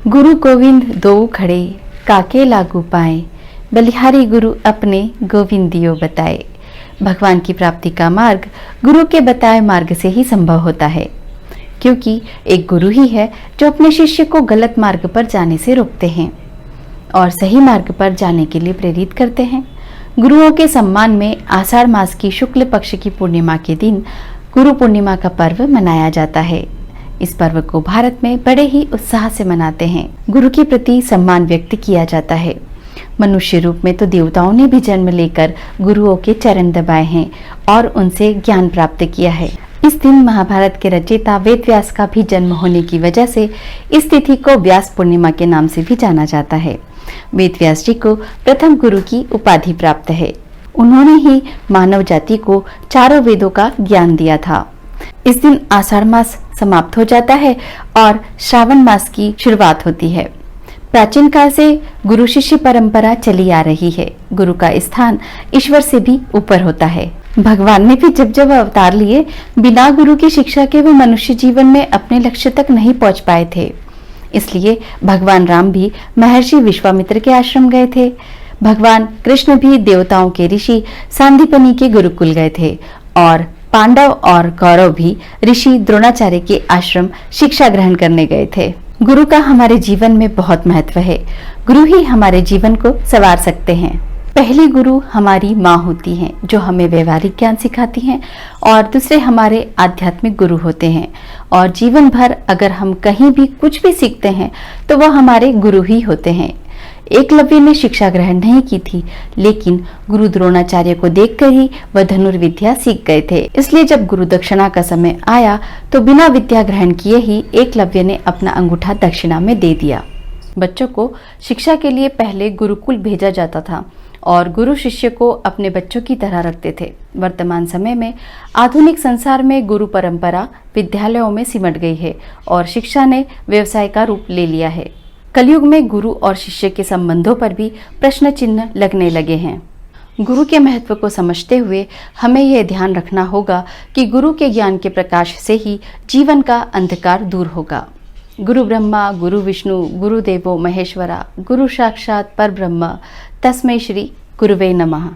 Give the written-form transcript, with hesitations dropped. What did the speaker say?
गुरु गोविंद दो खड़े, काके लागू पाए, बलिहारी गुरु अपने गोविंदियो बताए। भगवान की प्राप्ति का मार्ग गुरु के बताए मार्ग से ही संभव होता है, क्योंकि एक गुरु ही है जो अपने शिष्य को गलत मार्ग पर जाने से रोकते हैं और सही मार्ग पर जाने के लिए प्रेरित करते हैं। गुरुओं के सम्मान में आषाढ़ मास की शुक्ल पक्ष की पूर्णिमा के दिन गुरु पूर्णिमा का पर्व मनाया जाता है। इस पर्व को भारत में बड़े ही उत्साह से मनाते हैं। गुरु के प्रति सम्मान व्यक्त किया जाता है। मनुष्य रूप में तो देवताओं ने भी जन्म लेकर गुरुओं के चरण दबाए हैं और उनसे ज्ञान प्राप्त किया है। इस दिन महाभारत के रचयिता वेद व्यास का भी जन्म होने की वजह से इस तिथि को व्यास पूर्णिमा के नाम से भी जाना जाता है। वेद व्यास जी को प्रथम गुरु की उपाधि प्राप्त है। उन्होंने ही मानव जाति को चारों वेदों का ज्ञान दिया था। इस दिन आषाढ़ मास समाप्त हो जाता है और श्रावण मास की शुरुआत होती है। प्राचीन काल से गुरु शिष्य परंपरा चली आ रही है। गुरु का स्थान ईश्वर से भी ऊपर होता है। भगवान ने भी जब जब अवतार लिए, बिना गुरु की शिक्षा के वो मनुष्य जीवन में अपने लक्ष्य तक नहीं पहुंच पाए थे। इसलिए भगवान राम भी महर्षि विश्वामित्र के आश्रम गए थे। भगवान कृष्ण भी देवताओं के ऋषि सांदीपनि के गुरुकुल गए थे और पांडव और कौरव भी ऋषि द्रोणाचार्य के आश्रम शिक्षा ग्रहण करने गए थे। गुरु का हमारे जीवन में बहुत महत्व है। गुरु ही हमारे जीवन को संवार सकते हैं। पहली गुरु हमारी माँ होती हैं, जो हमें व्यवहारिक ज्ञान सिखाती हैं, और दूसरे हमारे आध्यात्मिक गुरु होते हैं। और जीवन भर अगर हम कहीं भी कुछ भी सीखते हैं तो वह हमारे गुरु ही होते हैं। एकलव्य ने शिक्षा ग्रहण नहीं की थी, लेकिन गुरु द्रोणाचार्य को देखकर ही वह धनुर्विद्या सीख गए थे। इसलिए जब गुरु दक्षिणा का समय आया तो बिना विद्या ग्रहण किए ही एकलव्य ने अपना अंगूठा दक्षिणा में दे दिया। बच्चों को शिक्षा के लिए पहले गुरुकुल भेजा जाता था और गुरु शिष्य को अपने बच्चों की तरह रखते थे। वर्तमान समय में आधुनिक संसार में गुरु परंपरा विद्यालयों में सिमट गई है और शिक्षा ने व्यवसाय का रूप ले लिया है। कलयुग में गुरु और शिष्य के संबंधों पर भी प्रश्न चिन्ह लगने लगे हैं। गुरु के महत्व को समझते हुए हमें यह ध्यान रखना होगा कि गुरु के ज्ञान के प्रकाश से ही जीवन का अंधकार दूर होगा। गुरु ब्रह्मा गुरु विष्णु गुरुदेवो महेश्वरा, गुरु साक्षात परब्रह्म, तस्मै श्री गुरुवे नमः।